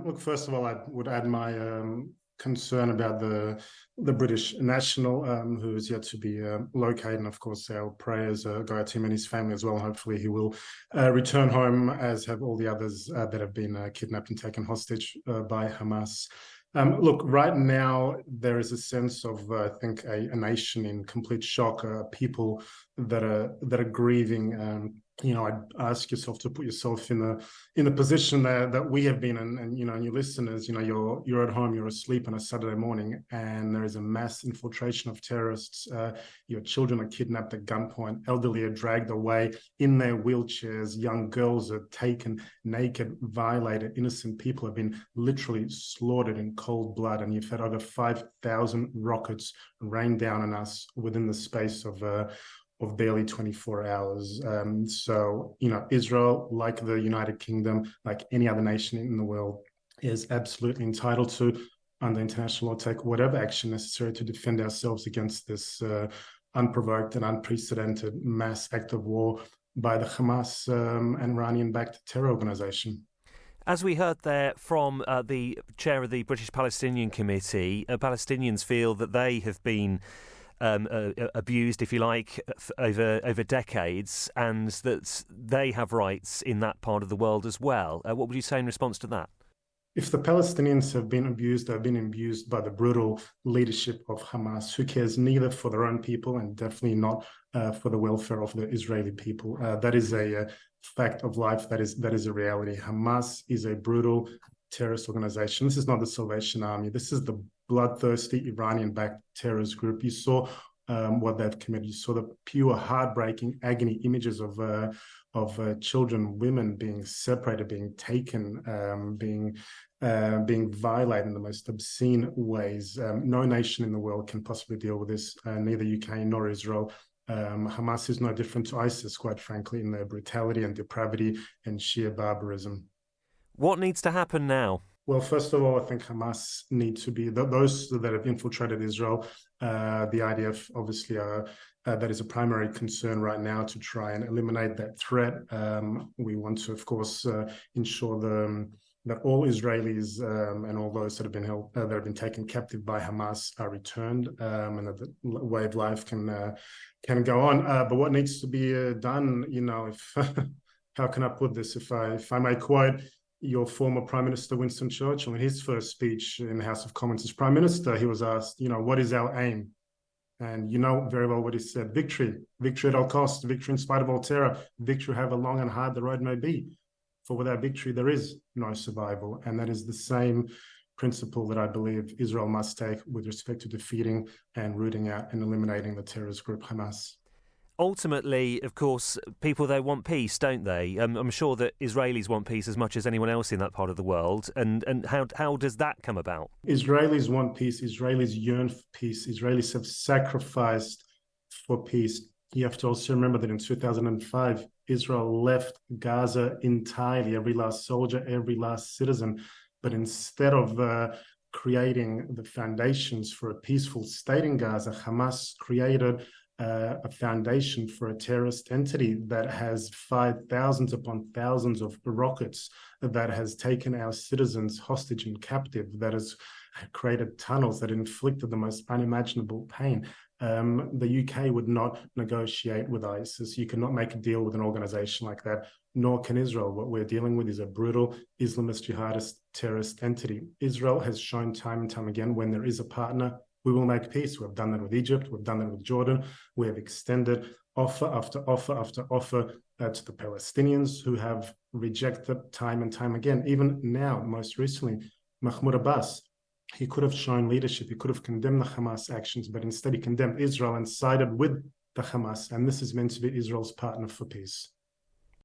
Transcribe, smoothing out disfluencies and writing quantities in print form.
Look, first of all, I would add my concern about the British national who is yet to be located. And of course, our prayers go out to him and his family as well. Hopefully he will return home, as have all the others that have been kidnapped and taken hostage by Hamas. Look, right now, there is a sense of, I think, a nation in complete shock, people that are grieving. I'd ask yourself to put yourself in the position that we have been, and your listeners, you're at home, you're asleep on a Saturday morning, and there is a mass infiltration of terrorists. Your children are kidnapped at gunpoint, elderly are dragged away in their wheelchairs, young girls are taken naked, violated, innocent people have been literally slaughtered in cold blood, and you've had over 5,000 rockets rain down on us within the space of barely 24 hours. So, Israel, like the United Kingdom, like any other nation in the world, is absolutely entitled to, under international law, take whatever action necessary to defend ourselves against this unprovoked and unprecedented mass act of war by the Hamas and Iranian-backed terror organization. As we heard there from the chair of the British Palestinian Committee, Palestinians feel that they have been abused, if you like, over decades, and that they have rights in that part of the world as well. What would you say in response to that? If the Palestinians have been abused, they've been abused by the brutal leadership of Hamas, who cares neither for their own people and definitely not for the welfare of the Israeli people. That is a fact of life. That is a reality. Hamas is a brutal terrorist organization. This is not the Salvation Army. This is the bloodthirsty Iranian-backed terrorist group. You saw what they've committed. You saw the pure, heartbreaking agony images of children, women being separated, being taken, being violated in the most obscene ways. No nation in the world can possibly deal with this, neither UK nor Israel. Hamas is no different to ISIS, quite frankly, in their brutality and depravity and sheer barbarism. What needs to happen now? Well, first of all, I think Hamas need to be, those that have infiltrated Israel, the IDF obviously that is a primary concern right now to try and eliminate that threat. We want to, of course, ensure that all Israelis and all those that have been held, that have been taken captive by Hamas are returned, and that the way of life can go on. But what needs to be done, if how can I put this? If I may quote your former Prime Minister Winston Churchill in his first speech in the House of Commons as Prime Minister, he was asked, what is our aim? And you know very well what he said: victory at all costs, victory in spite of all terror, victory however long and hard the road may be. For without victory, there is no survival. And that is the same principle that I believe Israel must take with respect to defeating and rooting out and eliminating the terrorist group Hamas. Ultimately, of course, people there want peace, don't they? I'm sure that Israelis want peace as much as anyone else in that part of the world. And how does that come about? Israelis want peace. Israelis yearn for peace. Israelis have sacrificed for peace. You have to also remember that in 2005, Israel left Gaza entirely, every last soldier, every last citizen. But instead of creating the foundations for a peaceful state in Gaza, Hamas created a foundation for a terrorist entity that has fired thousands upon thousands of rockets, that has taken our citizens hostage and captive, that has created tunnels, that inflicted the most unimaginable pain. The UK would not negotiate with ISIS. You cannot make a deal with an organization like that, nor can Israel. What we're dealing with is a brutal Islamist jihadist terrorist entity. Israel has shown time and time again, when there is a partner, we will make peace. We've done that with Egypt. We've done that with Jordan. We have extended offer after offer after offer to the Palestinians, who have rejected time and time again. Even now, most recently, Mahmoud Abbas, he could have shown leadership. He could have condemned the Hamas actions, but instead he condemned Israel and sided with the Hamas. And this is meant to be Israel's partner for peace.